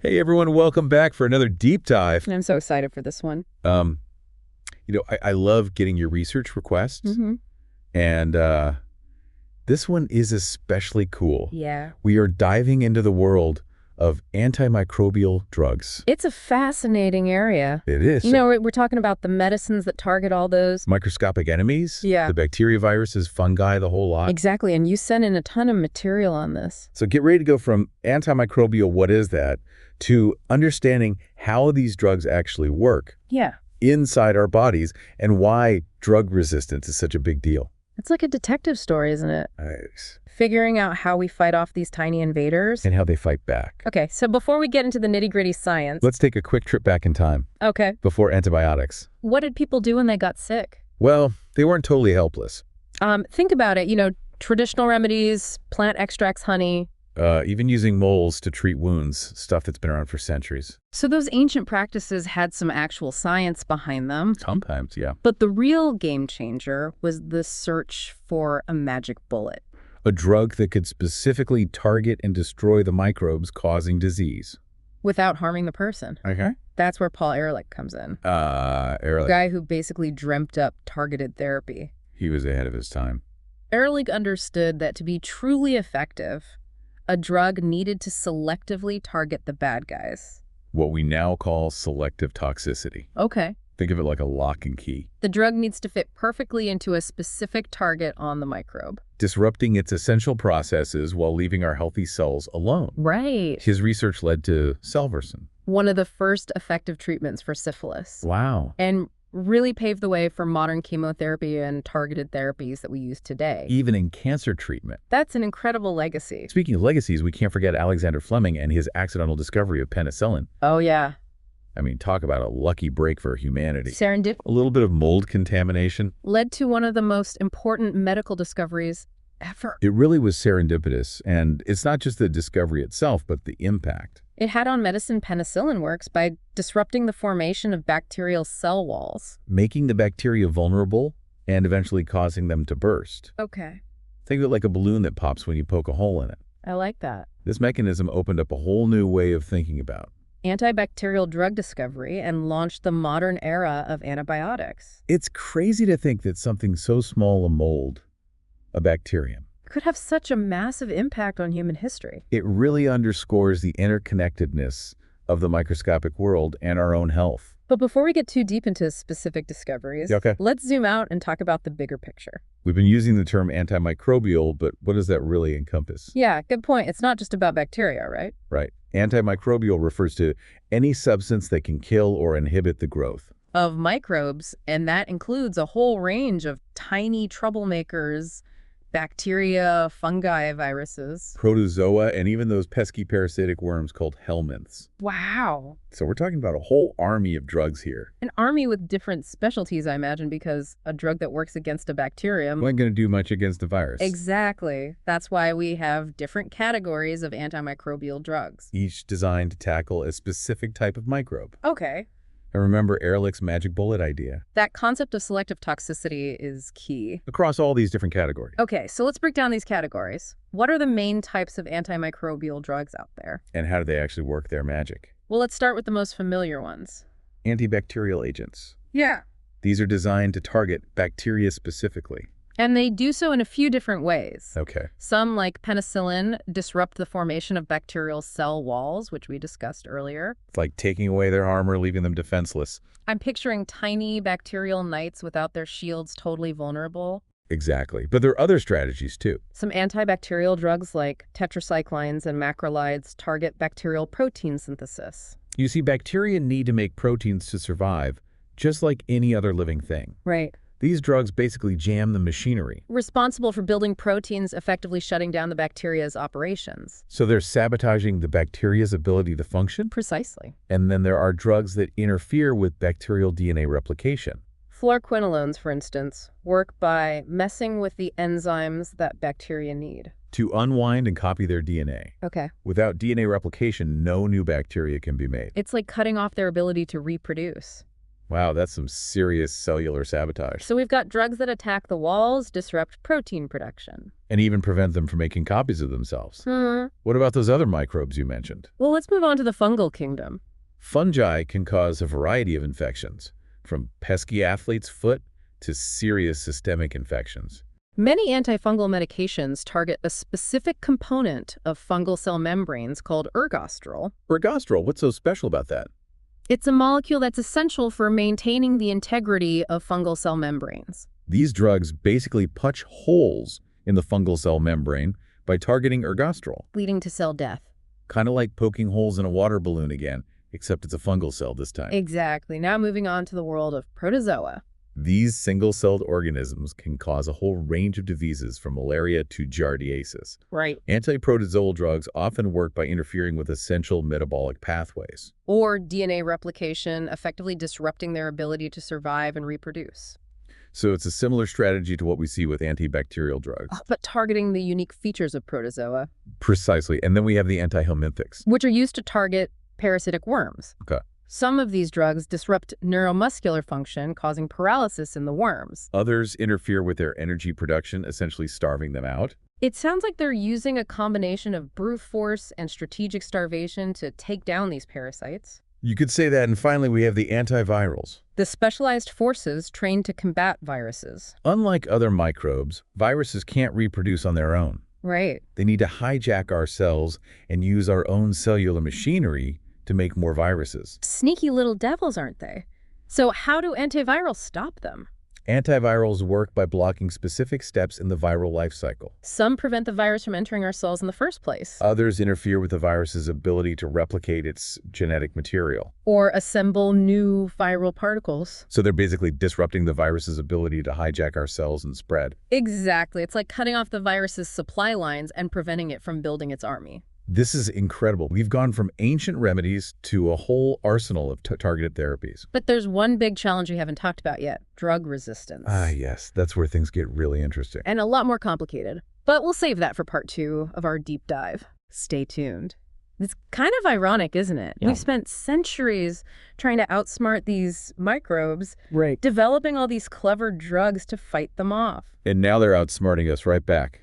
Hey everyone, welcome back for another deep dive. I'm so excited for this one. Um, I love getting your research requests, Mm-hmm. and this one is especially cool. Yeah. We are diving into the world of antimicrobial drugs. It's a fascinating area. It is. We're talking about the medicines that target all those. Microscopic enemies, Yeah. the bacteria, viruses, fungi, the whole lot. Exactly, and you sent in a ton of material on this. So get ready to go from antimicrobial, what is that, to understanding how these drugs actually work Yeah. inside our bodies and why drug resistance is such a big deal. It's like a detective story, isn't it? Nice. Figuring out how we fight off these tiny invaders. And how they fight back. Okay, so before we get into the nitty-gritty science. Let's take a quick trip back in time, Okay. before antibiotics. What did people do when they got sick? Well, they weren't totally helpless. Think about it, traditional remedies, plant extracts, honey. Even using moles to treat wounds, stuff that's been around for centuries. So those ancient practices had some actual science behind them. Sometimes, yeah. But the real game changer was the search for a magic bullet. A drug that could specifically target and destroy the microbes causing disease. Without harming the person. Okay. That's where Paul Ehrlich comes in. Ehrlich. The guy who basically dreamt up targeted therapy. He was ahead of his time. Ehrlich understood that to be truly effective, a drug needed to selectively target the bad guys. What we now call selective toxicity. Okay. Think of it like a lock and key. The drug needs to fit perfectly into a specific target on the microbe. Disrupting its essential processes while leaving our healthy cells alone. Right. His research led to Selverson. One of the first effective treatments for syphilis. Wow. And really paved the way for modern chemotherapy and targeted therapies that we use today. Even in cancer treatment. That's an incredible legacy. Speaking of legacies, we can't forget Alexander Fleming and his accidental discovery of penicillin. Oh, yeah. I mean, talk about a lucky break for humanity. Serendipity A little bit of mold contamination. led to one of the most important medical discoveries ever. It really was serendipitous, and it's not just the discovery itself, but the impact. It had on medicine penicillin works by disrupting the formation of bacterial cell walls. Making the bacteria vulnerable and eventually causing them to burst. Okay. Think of it like a balloon that pops when you poke a hole in it. I like that. This mechanism opened up a whole new way of thinking about. Antibacterial drug discovery and launched the modern era of antibiotics. It's crazy to think that something so small, a mold, a bacterium, Could have such a massive impact on human history. it really underscores the interconnectedness of the microscopic world and our own health. But before we get too deep into specific discoveries, Okay. let's zoom out and talk about the bigger picture. We've been using the term antimicrobial, but what does that really encompass? Yeah, good point. It's not just about bacteria, right? Right. Antimicrobial refers to any substance that can kill or inhibit the growth. Of microbes, and that includes a whole range of tiny troublemakers, bacteria, fungi, viruses. Protozoa, and even those pesky parasitic worms called helminths. Wow. So we're talking about a whole army of drugs here. An army with different specialties, I imagine, because a drug that works against a bacterium. We ain't going to do much against the virus. Exactly. That's why we have different categories of antimicrobial drugs. Each designed to tackle a specific type of microbe. Okay. And remember Ehrlich's magic bullet idea. That concept of selective toxicity is key. Across all these different categories. Okay, so let's break down these categories. What are the main types of antimicrobial drugs out there? And how do they actually work their magic? Well, let's start with the most familiar ones. Antibacterial agents. Yeah. These are designed to target bacteria specifically. And they do so in a few different ways. Okay. Some, like penicillin, disrupt the formation of bacterial cell walls, which we discussed earlier. It's like taking away their armor, leaving them defenseless. I'm picturing tiny bacterial knights without their shields, totally vulnerable. Exactly. But there are other strategies too. Some antibacterial drugs like tetracyclines and macrolides target bacterial protein synthesis. You see, bacteria need to make proteins to survive, just like any other living thing. Right. These drugs basically jam the machinery. Responsible for building proteins, effectively shutting down the bacteria's operations. So they're sabotaging the bacteria's ability to function. Precisely. And then there are drugs that interfere with bacterial DNA replication. Fluoroquinolones, for instance, work by messing with the enzymes that bacteria need. To unwind and copy their DNA. Okay. Without DNA replication, no new bacteria can be made. It's like cutting off their ability to reproduce. Wow, that's some serious cellular sabotage. So we've got drugs that attack the walls, disrupt protein production. And even prevent them from making copies of themselves. Hmm. What about those other microbes you mentioned? Well, let's move on to the fungal kingdom. Fungi can cause a variety of infections, from pesky athlete's foot to serious systemic infections. Many antifungal medications target a specific component of fungal cell membranes called ergosterol. Ergosterol, what's so special about that? It's a molecule that's essential for maintaining the integrity of fungal cell membranes. These drugs basically punch holes in the fungal cell membrane by targeting ergosterol. Leading to cell death. Kind of like poking holes in a water balloon again, except it's a fungal cell this time. Exactly. Now moving on to the world of protozoa. These single-celled organisms can cause a whole range of diseases from malaria to giardiasis. Right. Antiprotozoal drugs often work by interfering with essential metabolic pathways. Or DNA replication, effectively disrupting their ability to survive and reproduce. So it's a similar strategy to what we see with antibacterial drugs. But targeting the unique features of protozoa. Precisely. And then we have the antihelminthics. Which are used to target parasitic worms. Okay. Some of these drugs disrupt neuromuscular function, causing paralysis in the worms. Others interfere with their energy production, essentially starving them out. It sounds like they're using a combination of brute force and strategic starvation to take down these parasites. You could say that, and finally we have the antivirals. The specialized forces trained to combat viruses. Unlike other microbes, viruses can't reproduce on their own. Right. They need to hijack our cells and use our own cellular machinery to make more viruses. Sneaky little devils, aren't they? So how do antivirals stop them? Antivirals work by blocking specific steps in the viral life cycle. Some prevent the virus from entering our cells in the first place. Others interfere with the virus's ability to replicate its genetic material. Or assemble new viral particles. So they're basically disrupting the virus's ability to hijack our cells and spread. Exactly. It's like cutting off the virus's supply lines and preventing it from building its army. This is incredible. We've gone from ancient remedies to a whole arsenal of targeted therapies. But there's one big challenge we haven't talked about yet, drug resistance. Ah, yes. That's where things get really interesting. And a lot more complicated. But we'll save that for part 2 of our deep dive. Stay tuned. It's kind of ironic, isn't it? Yeah. We've spent centuries trying to outsmart these microbes, Right. developing all these clever drugs to fight them off. And now they're outsmarting us right back.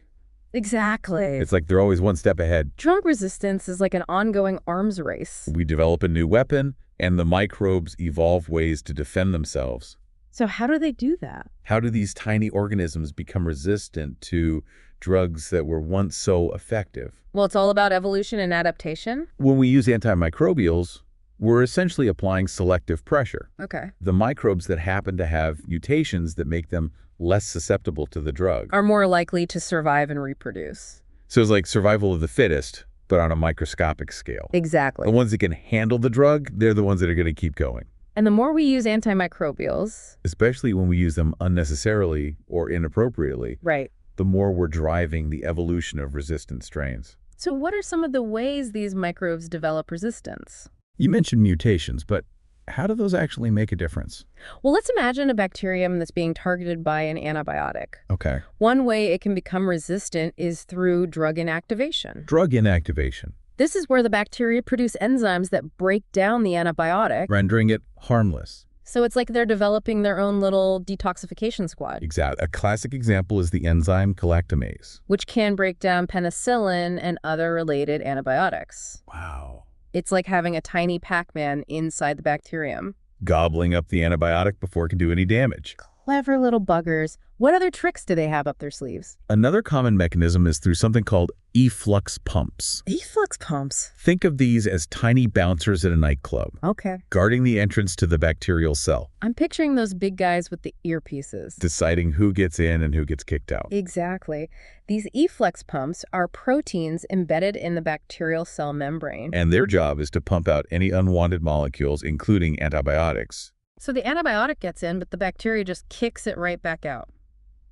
Exactly. It's like they're always one step ahead. Drug resistance is like an ongoing arms race. We develop a new weapon, and the microbes evolve ways to defend themselves. So how do they do that? How do these tiny organisms become resistant to drugs that were once so effective? Well, it's all about evolution and adaptation. When we use antimicrobials, we're essentially applying selective pressure. Okay. The microbes that happen to have mutations that make them less susceptible to the drug. Are more likely to survive and reproduce. So it's like survival of the fittest, but on a microscopic scale. Exactly. The ones that can handle the drug, they're the ones that are going to keep going. And the more we use antimicrobials, Especially when we use them unnecessarily or inappropriately, right. the more we're driving the evolution of resistant strains. So what are some of the ways these microbes develop resistance? You mentioned mutations, but how do those actually make a difference? Well, let's imagine a bacterium that's being targeted by an antibiotic. Okay. One way it can become resistant is through drug inactivation. Drug inactivation, This is where the bacteria produce enzymes that break down the antibiotic. rendering it harmless. So it's like they're developing their own little detoxification squad, Exactly. A classic example is the enzyme galactamase. which can break down penicillin and other related antibiotics. Wow. It's like having a tiny Pac-Man inside the bacterium. Gobbling up the antibiotic before it can do any damage. Clever little buggers. What other tricks do they have up their sleeves? Another common mechanism is through something called efflux pumps. Efflux pumps. Think of these as tiny bouncers at a nightclub, Okay. guarding the entrance to the bacterial cell, I'm picturing those big guys with the earpieces. deciding who gets in and who gets kicked out. Exactly. These efflux pumps are proteins embedded in the bacterial cell membrane. And their job is to pump out any unwanted molecules, including antibiotics. So the antibiotic gets in, but the bacteria just kicks it right back out.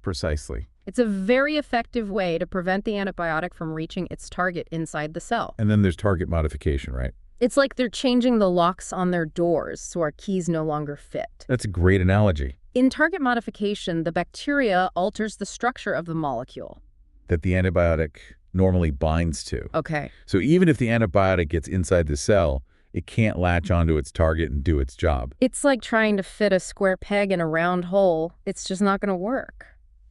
Precisely. It's a very effective way to prevent the antibiotic from reaching its target inside the cell. And then there's target modification, right? It's like they're changing the locks on their doors so our keys no longer fit. That's a great analogy. In target modification, the bacteria alters the structure of the molecule. That the antibiotic normally binds to. Okay. So even if the antibiotic gets inside the cell, It can't latch onto its target and do its job. It's like trying to fit a square peg in a round hole. It's just not going to work.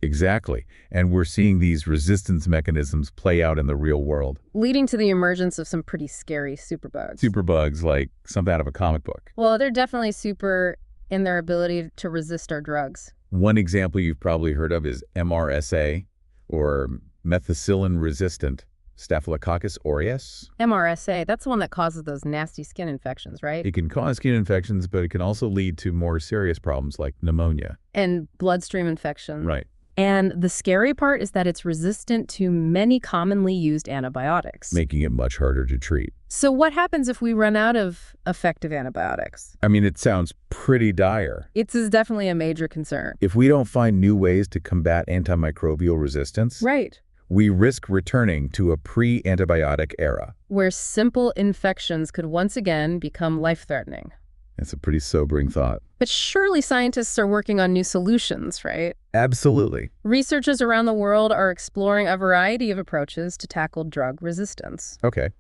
Exactly. And we're seeing these resistance mechanisms play out in the real world. Leading to the emergence of some pretty scary superbugs. Superbugs like something out of a comic book. Well, they're definitely super in their ability to resist our drugs. One example you've probably heard of is MRSA, or methicillin-resistant Staphylococcus aureus. MRSA, that's the one that causes those nasty skin infections, right? It can cause skin infections, but it can also lead to more serious problems like pneumonia. And bloodstream infection. Right. And the scary part is that it's resistant to many commonly used antibiotics. Making it much harder to treat. So what happens if we run out of effective antibiotics? I mean, it sounds pretty dire. It's definitely a major concern. If we don't find new ways to combat antimicrobial resistance, Right. we risk returning to a pre-antibiotic era. Where simple infections could once again become life-threatening. That's a pretty sobering thought. But surely scientists are working on new solutions, right? Absolutely. Researchers around the world are exploring a variety of approaches to tackle drug resistance. Okay.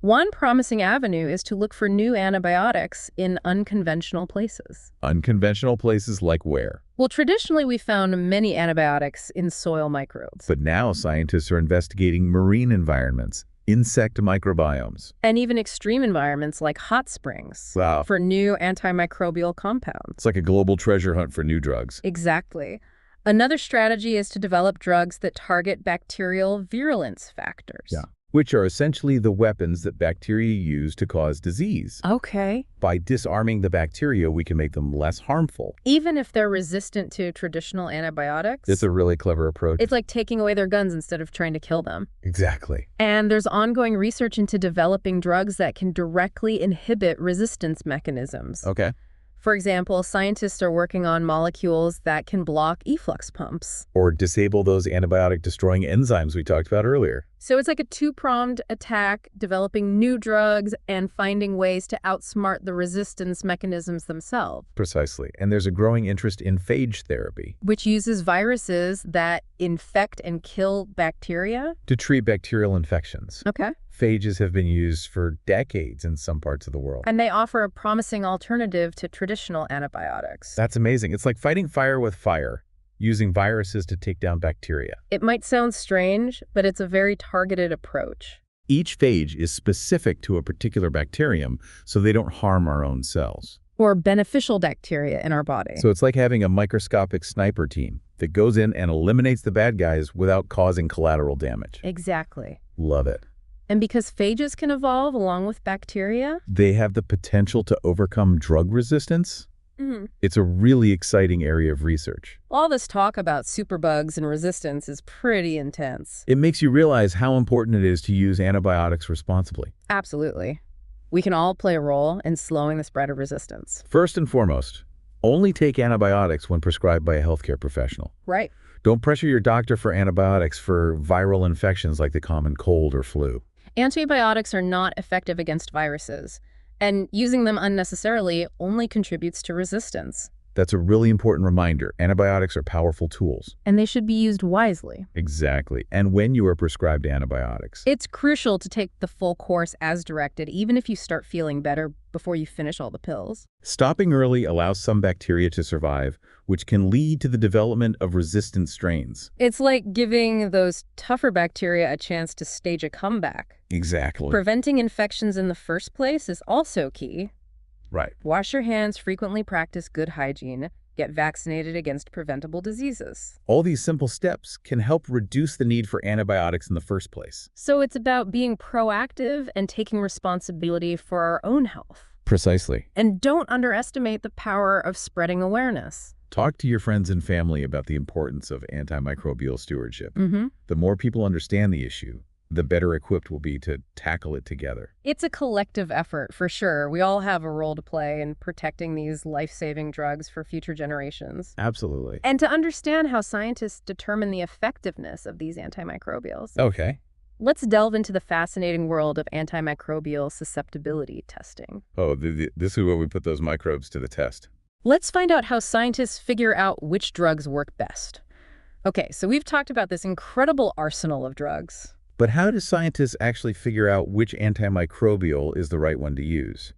One promising avenue is to look for new antibiotics in unconventional places. Unconventional places like where? Well, traditionally we found many antibiotics in soil microbes. But now scientists are investigating marine environments, insect microbiomes. And even extreme environments like hot springs. Wow. For new antimicrobial compounds. It's like a global treasure hunt for new drugs. Exactly. Another strategy is to develop drugs that target bacterial virulence factors. Yeah. Which are essentially the weapons that bacteria use to cause disease. Okay. By disarming the bacteria, we can make them less harmful. Even if they're resistant to traditional antibiotics? It's a really clever approach. It's like taking away their guns instead of trying to kill them. Exactly. And there's ongoing research into developing drugs that can directly inhibit resistance mechanisms. Okay. For example, scientists are working on molecules that can block efflux pumps. Or disable those antibiotic-destroying enzymes we talked about earlier. So it's like a two-pronged attack, developing new drugs and finding ways to outsmart the resistance mechanisms themselves. Precisely. And there's a growing interest in phage therapy. Which uses viruses that infect and kill bacteria? To treat bacterial infections. Okay. Phages have been used for decades in some parts of the world. And they offer a promising alternative to traditional antibiotics. That's amazing. It's like fighting fire with fire, using viruses to take down bacteria. It might sound strange, but it's a very targeted approach. Each phage is specific to a particular bacterium, so they don't harm our own cells. Or beneficial bacteria in our body. So it's like having a microscopic sniper team that goes in and eliminates the bad guys without causing collateral damage. Exactly. Love it. And because phages can evolve along with bacteria? They have the potential to overcome drug resistance? It's a really exciting area of research. All this talk about superbugs and resistance is pretty intense. It makes you realize how important it is to use antibiotics responsibly. Absolutely. We can all play a role in slowing the spread of resistance. First and foremost, only take antibiotics when prescribed by a healthcare professional. Right. Don't pressure your doctor for antibiotics for viral infections like the common cold or flu. Antibiotics are not effective against viruses, and using them unnecessarily only contributes to resistance. That's a really important reminder. Antibiotics are powerful tools. And they should be used wisely. Exactly. And when you are prescribed antibiotics. It's crucial to take the full course as directed, even if you start feeling better before you finish all the pills. Stopping early allows some bacteria to survive, which can lead to the development of resistant strains. It's like giving those tougher bacteria a chance to stage a comeback. Exactly. Preventing infections in the first place is also key. Right. Wash your hands, frequently practice good hygiene, get vaccinated against preventable diseases. All these simple steps can help reduce the need for antibiotics in the first place. So it's about being proactive and taking responsibility for our own health. Precisely. And don't underestimate the power of spreading awareness. Talk to your friends and family about the importance of antimicrobial stewardship. Mm-hmm. The more people understand the issue, the better equipped we'll be to tackle it together. It's a collective effort, for sure. We all have a role to play in protecting these life-saving drugs for future generations. Absolutely. And to understand how scientists determine the effectiveness of these antimicrobials. Okay. Let's delve into the fascinating world of antimicrobial susceptibility testing. Oh, this is where we put those microbes to the test. Let's find out how scientists figure out which drugs work best. Okay, so we've talked about this incredible arsenal of drugs. But how do scientists actually figure out which antimicrobial is the right one to use?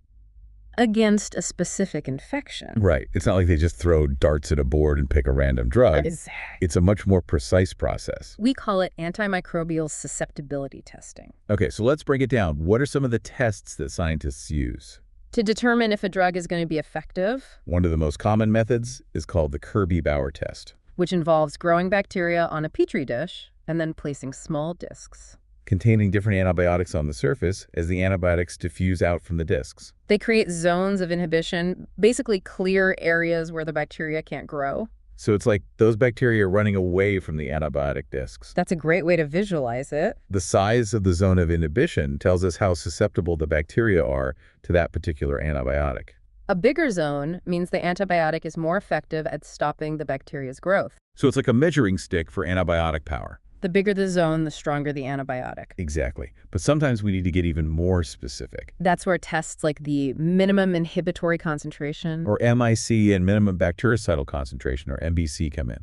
Against a specific infection. Right. It's not like they just throw darts at a board and pick a random drug. Exactly. It's a much more precise process. We call it antimicrobial susceptibility testing. Okay, so let's break it down. What are some of the tests that scientists use? To determine if a drug is going to be effective, One of the most common methods is called the Kirby-Bauer test, which involves growing bacteria on a petri dish and then placing small discs. containing different antibiotics on the surface as the antibiotics diffuse out from the discs. They create zones of inhibition, basically clear areas where the bacteria can't grow. So it's like those bacteria are running away from the antibiotic discs. That's a great way to visualize it. The size of the zone of inhibition tells us how susceptible the bacteria are to that particular antibiotic. A bigger zone means the antibiotic is more effective at stopping the bacteria's growth. So it's like a measuring stick for antibiotic power. The bigger the zone, the stronger the antibiotic. Exactly. But sometimes we need to get even more specific. That's where tests like the minimum inhibitory concentration. Or MIC and minimum bactericidal concentration, or MBC, come in.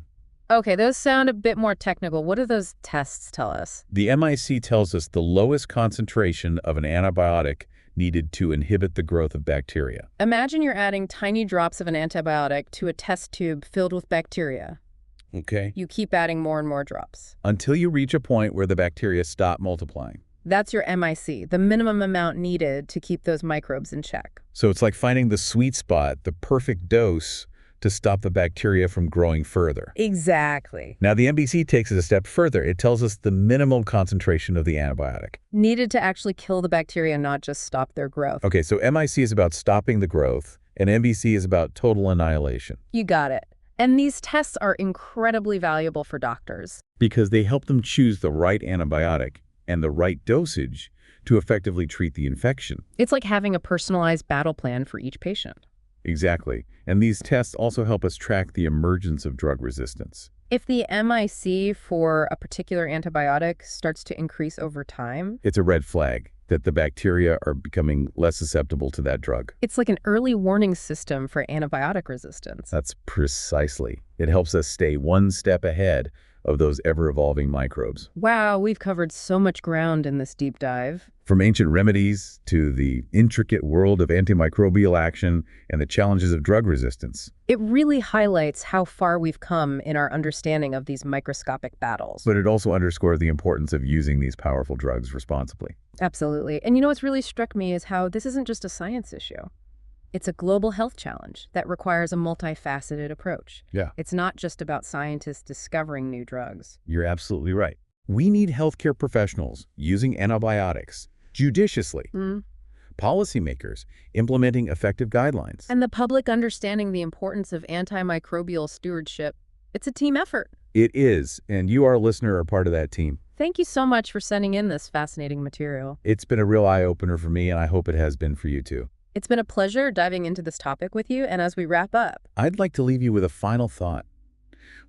Okay, those sound a bit more technical. What do those tests tell us? The MIC tells us the lowest concentration of an antibiotic needed to inhibit the growth of bacteria. Imagine you're adding tiny drops of an antibiotic to a test tube filled with bacteria. Okay. You keep adding more and more drops. Until you reach a point where the bacteria stop multiplying. That's your MIC, the minimum amount needed to keep those microbes in check. So it's like finding the sweet spot, the perfect dose to stop the bacteria from growing further. Exactly. Now, the MBC takes it a step further. It tells us the minimum concentration of the antibiotic. Needed to actually kill the bacteria, not just stop their growth. Okay, so MIC is about stopping the growth, and MBC is about total annihilation. You got it. And these tests are incredibly valuable for doctors. Because they help them choose the right antibiotic and the right dosage to effectively treat the infection. It's like having a personalized battle plan for each patient. Exactly. And these tests also help us track the emergence of drug resistance. If the MIC for a particular antibiotic starts to increase over time, It's a red flag that the bacteria are becoming less susceptible to that drug. it's like an early warning system for antibiotic resistance. That's precisely. It helps us stay one step ahead of those ever-evolving microbes. Wow, we've covered so much ground in this deep dive. From ancient remedies to the intricate world of antimicrobial action and the challenges of drug resistance. It really highlights how far we've come in our understanding of these microscopic battles. But it also underscores the importance of using these powerful drugs responsibly. Absolutely. And you know what's really struck me is how this isn't just a science issue. It's a global health challenge that requires a multifaceted approach. Yeah. It's not just about scientists discovering new drugs. You're absolutely right. We need healthcare professionals using antibiotics judiciously, policymakers implementing effective guidelines. And the public understanding the importance of antimicrobial stewardship. It's a team effort. It is, and you, our listener, are part of that team. Thank you so much for sending in this fascinating material. It's been a real eye-opener for me, and I hope it has been for you too. It's been a pleasure diving into this topic with you, and as we wrap up, I'd like to leave you with a final thought.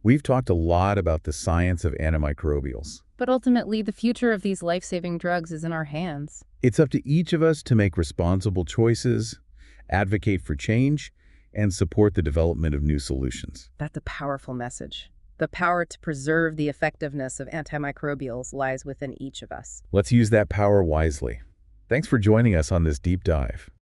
We've talked a lot about the science of antimicrobials. but ultimately the future of these life-saving drugs is in our hands. It's up to each of us to make responsible choices, advocate for change, and support the development of new solutions. That's a powerful message. The power to preserve the effectiveness of antimicrobials lies within each of us. Let's use that power wisely. Thanks for joining us on this deep dive.